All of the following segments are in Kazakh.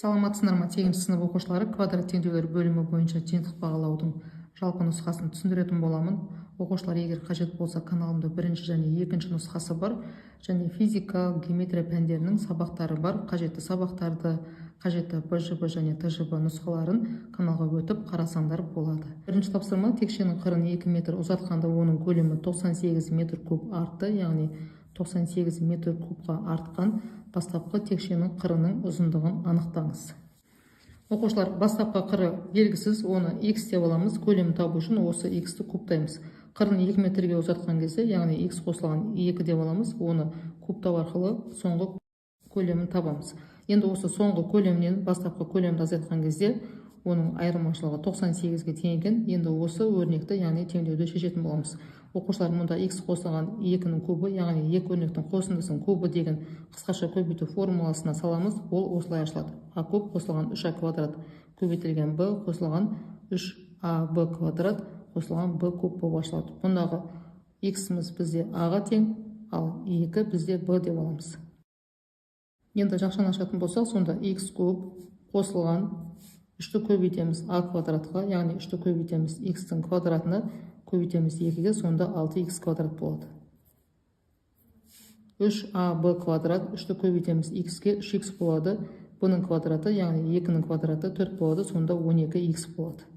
Саламатсыздар ма, 8-ші сынып оқушылары квадрат теңдеулер бөлімі бойынша жиынтық бағалаудың жалпы нұсқасын түсіндіретін боламын. Оқушылар, егер қажет болса, каналымда бірінші және екінші нұсқасы бар, және физика, геометрия пәндерінің сабақтары бар. Қажетті сабақтарды, қажетті БЖБ және ТЖБ нұсқаларын каналға өтіп қарасаңдар болады. Бірінші тапсырма: текшенің қырын 2 метр ұзартқанда оның көлемі 98 метр куб артты, яғни 98 метр кубқа артқан бастапқы текшенің қырының ұзындығын анықтаңыз. Оқушылар, бастапқы қыры белгісіз, оны x деп аламыз. Көлемін табу үшін осы x-ті кубтаймыз. Қырын 2 метрге ұзартқан кезде, яғни x қосылған 2 деп аламыз. Оны кубтау арқылы соңғы көлемін табамыз. Енді осы соңғы көлемнен бастапқы көлемді азайтқан кезде оның айырмашылығы 98-ге тең екен. Енді осы өрнекті, яғни теңдеуді шешетін боламыз. Оқушылар, мұнда x қосылған 2-нің кубы, яғни 2 өрнектің қосындысын кубы деген қысқаша көбейту формуласына саламыз. Ол осылай ашылады: а куб қосылған 3а квадрат көбейтілген b қосылған 3ab квадрат қосылған b куб болып ашылады. Бұндағы x-міз бізде a-ға тең, ал 2 бізде b деп аламыз. Енді жақшаны ашатын болсақ, сонда x куб қосылған 3-ті көбейтеміз a квадратқа, яғни 3-ті көбейтеміз x-тің квадратына, көбейтеміз 2-ге, сонда 6x квадрат болады. 3ab квадрат, 3-ті көбейтеміз x-ге, 3x болады. b-ның квадраты, яғни 2-нің квадраты 4 болады, сонда 12x болады.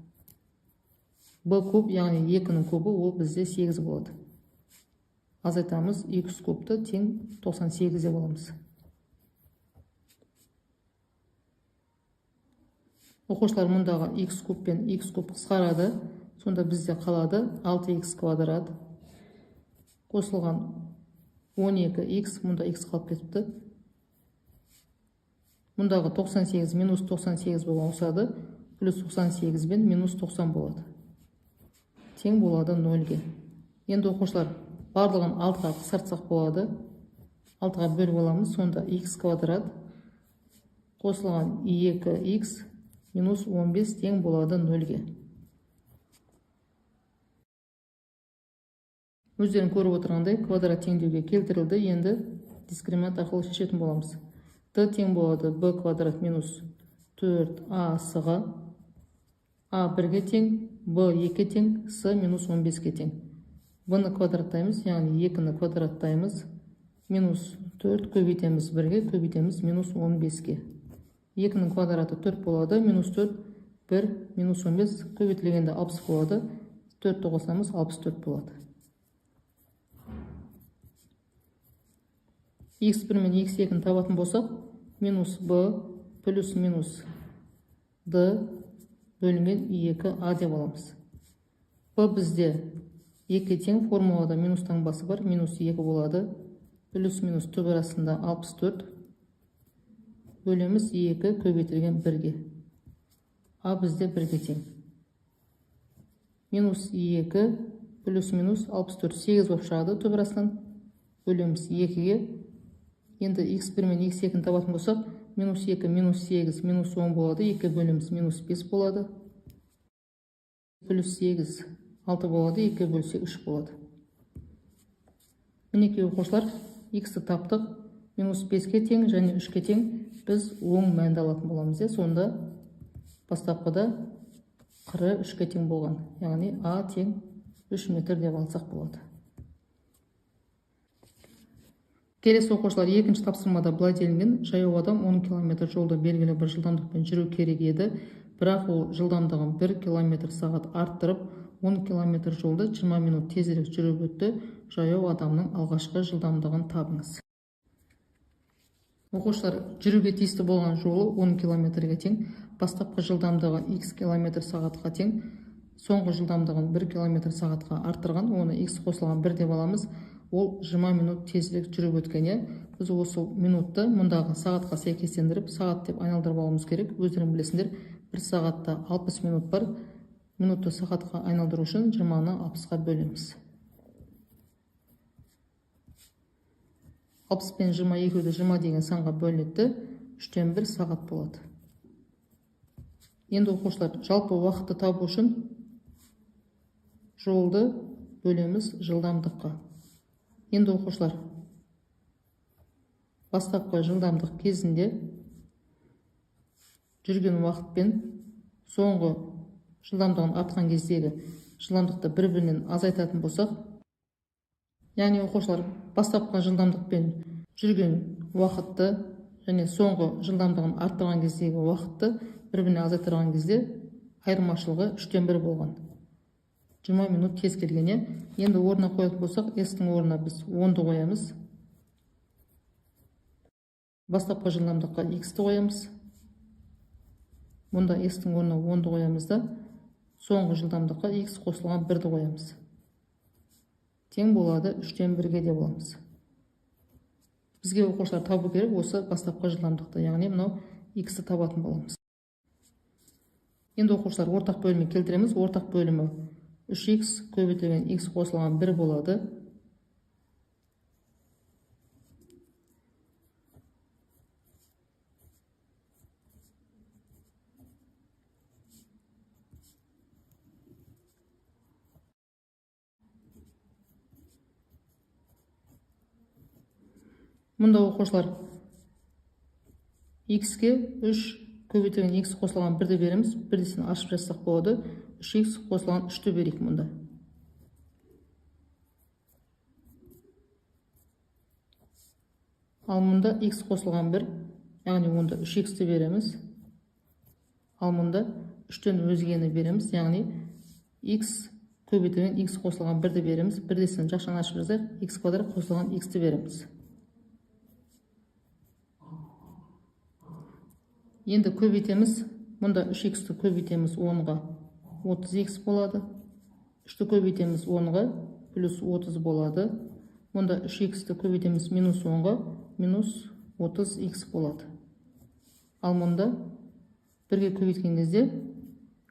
b куб, яғни 2-нің кубы, ол бізде 8 болады. Азайтамыз, x кубты тең 98 деп аламыз. Оқушылар, мұндағы x куб пен x куб қысқарады. Сонда бізде қалады 6x квадрат қосылған 12x, мұнда x қалып кетіпті. Мұндағы 98 минус 98 болып ауысады, плюс 98 бен минус 90 болады. Тең болады 0-ге. Енді оқушылар, барлығын 6-ға қысартсақ болады. 6-ға бөліп аламыз, сонда x квадрат қосылған 2x минус 15 тең болады 0-ге. Өздерін көріп отырғандай, квадрат теңдеуге келтірілді. Енді дискриминант арқылы шешетін боламыз. d тең болады b квадрат минус 4a-сыға, a 1-ге тең, b 2-ге тең, с минус 15-ге тең. b-ні квадраттаймыз, яғни 2-ні квадраттаймыз, минус 4 көбейтеміз 1-ге, көбейтеміз минус 15-ге. 2-нің квадраты 4 болады, минус 4, 1, минус 15, көбейтілгенде 60 болады, 4-ті қосамыз 64 болады. x1 мен x2-ні табатын болсақ, минус b плюс минус d бөлінген 2a деп аламыз. b бізде 2 тең, формулада минус таңбасы бар, минус 2 болады, плюс минус түп арасында 64, бөлеміз 2 көбейтілген 1-ге. a бізде 1-ге тең. Минус 2 плюс минус 64, 8 болып шығады түп арасынан, бөлеміз 2-ге. Енді x1 мен x2-ні табатын болсақ, минус 2, минус 8, минус 10 болады, 2 бөліміз минус 5 болады, плюс 8, 6 болады, 2 бөлсе 3 болады. Мінекей оқушылар, x-ті таптық, минус 5-ке тең және 3-ке тең, біз оң мәнді алатын боламыз. Сонда бастапқыда қыры 3-ке тең болған, яғни a тең 3 метр деп алсақ болады. Келесі оқушылар, екінші тапсырмада былай делінген: жаяу адам 10 км жолды белгілі бір жылдамдықпен жүру керек еді, бірақ ол жылдамдығын 1 км сағат арттырып, 10 км жолды 20 минут тезірек жүріп өтті. Жаяу адамның алғашқы жылдамдығын табыңыз. Оқушылар, жүруге тиісті болған жолы 10 км-ге тең, бастапқы жылдамдығы x км сағатқа тең, соңғы жылдамдығын 1 км сағатқа арттырған, оны x қосылған 1 деп аламыз. Ол 20 минут тезірек жүріп өткен. Біз осы минутты мұндағы сағатқа сәйкестендіріп, сағат деп айналдырып алуымыз керек. Өздерің білесіңдер, бір сағатта 60 минут бар. Минутты сағатқа айналдыру үшін 20-ны 60-ға бөлеміз. 60 пен 22-ді 20 деген санға бөлінеді, 3-тен 1 сағат болады. Енді оқушылар, жалпы уақытты табу үшін жолды бөлеміз жылдамдыққа. Енді оқушылар, бастапқы жылдамдық кезінде жүрген уақытпен соңғы жылдамдығын артқан кездегі жылдамдықты бір-бірінен азайтатын болсақ, яғни оқушылар бастапқы жылдамдықпен жүрген уақытты және соңғы жылдамдығын арттырған кездегі уақытты бір-біріне азайтырған кезде айырмашылығы 3-1 болған. 20 минут кез келгенде. Енді орнына қоятын болсақ, S-тің орнына біз 10-ды қоямыз. Бастапқы жылдамдыққа X-ті қоямыз. Мұнда S-тің орнына 10-ды қоямыз да, соңғы жылдамдыққа X қосылған 1-ді қоямыз. Тең болады 3-1-ге де боламыз. Бізге оқушылар табу керек осы бастапқы жылдамдықты, яғни мынау X-ті табатын боламыз. Енді оқушылар ортақ бөлімі келтіреміз. Ортақ бөлімі 3x көбейтілген x қосылған 1 болады. Мұнда оқушылар x-ке 3 көбейтілген x қосылған 1-ді береміз. Бірдесін ашып жазсақ болады. 3x қосылған 3-ті берейік мұнда. Ал мұнда x қосылған 1, яғни онда 3x-ті береміз. Ал мұнда 3-тен өзгені береміз, яғни x көбейтілген x қосылған 1-ді береміз. Бірдесін жақшаны ашып жазайық. X квадрат қосылған x-ті береміз. Енді көбейтеміз. Мұнда 3x-ті көбейтеміз 10-ға 30x болады. 3-ті көбейтеміз 10-ға плюс 30 болады. Мұнда 3x-ті көбейтеміз минус 10-ға минус 30x болады. Ал мұнда 1-ге көбейткен кезде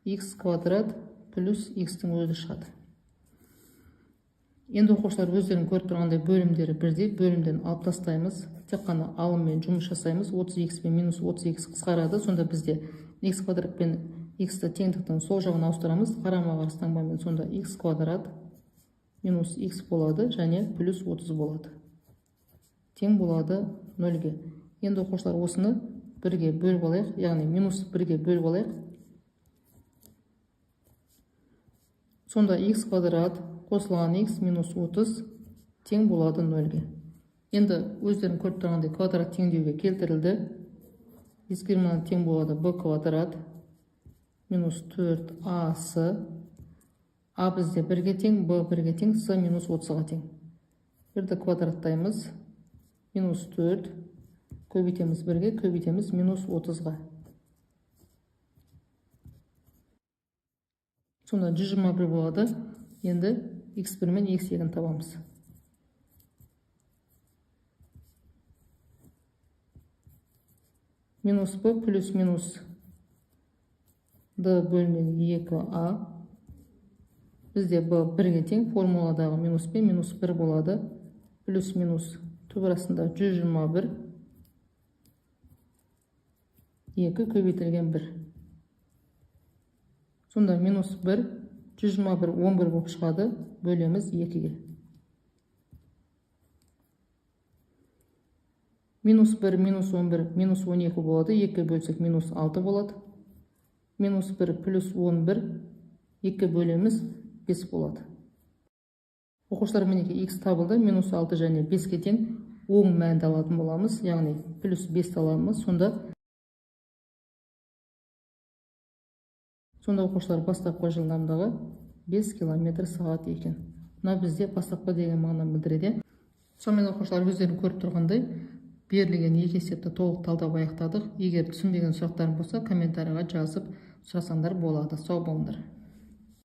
x квадрат плюс x-тің өзі шығады. Енді оқушылар өздерін көріп тұрғандай бөлімдері бірдей, бөлімден алып тастаймыз. Тек қана алыммен жұмыс жасаймыз. 30x пен минус 30x қысқарады. Сонда бізде x квадрат пен x-ті теңдіктің сол жағын ауыстырамыз. Қарама-қарсы таңбамен сонда x квадрат минус x болады және плюс 30 болады. Тең болады 0-ге. Енді оқушылар осыны 1-ге бөліп алайық, яғни минус 1-ге бөліп алайық. Сонда x квадрат қосылған x минус 30 тең болады 0-ге. Енді өздерін көріп тұрғандай квадрат теңдеуге келтірілді. Ескермені тең болады b квадрат минус 4ac. А бізде 1-ге тең, b 1-ге тең, c минус 30-ға тең. 1-ді квадраттаймыз. Минус 4 көбейтеміз 1-ге, көбейтеміз минус 30-ға. Сонда 121 болады. Енді x1 мен x2-ін табамыз. Минус b плюс минус d бөлінген 2a. Бізде b 1-ге тең, формуладағы минус пен минус 1 болады. Плюс минус түп арасында 121. 2 көбейтілген 1. Сонда минус 1, 121, 11 болып шығады. Бөлеміз 2-ге. Минус 1, минус 11, минус 12 болады. 2 бөлсек минус 6 болады. Минус 1 плюс 11, 2 бөлеміз 5 болады. Оқушылар мінеке x табылды. Минус 6 және 5-ке тең оң мәнді алатын боламыз. Яғни плюс 5 аламыз. Сонда оқушылар бастапқы жылдамдығы 5 км/сағат екен. Мына бізде бастапқы деген мағынаны білдіреді. Сонымен оқушылар өздерін көріп тұрғандай берілген екі есепті толық талдап аяқтадық. Егер түсінбеген сұрақтарың болса, комментарийға жазып сұрасаңдар болады. Сау болыңдар.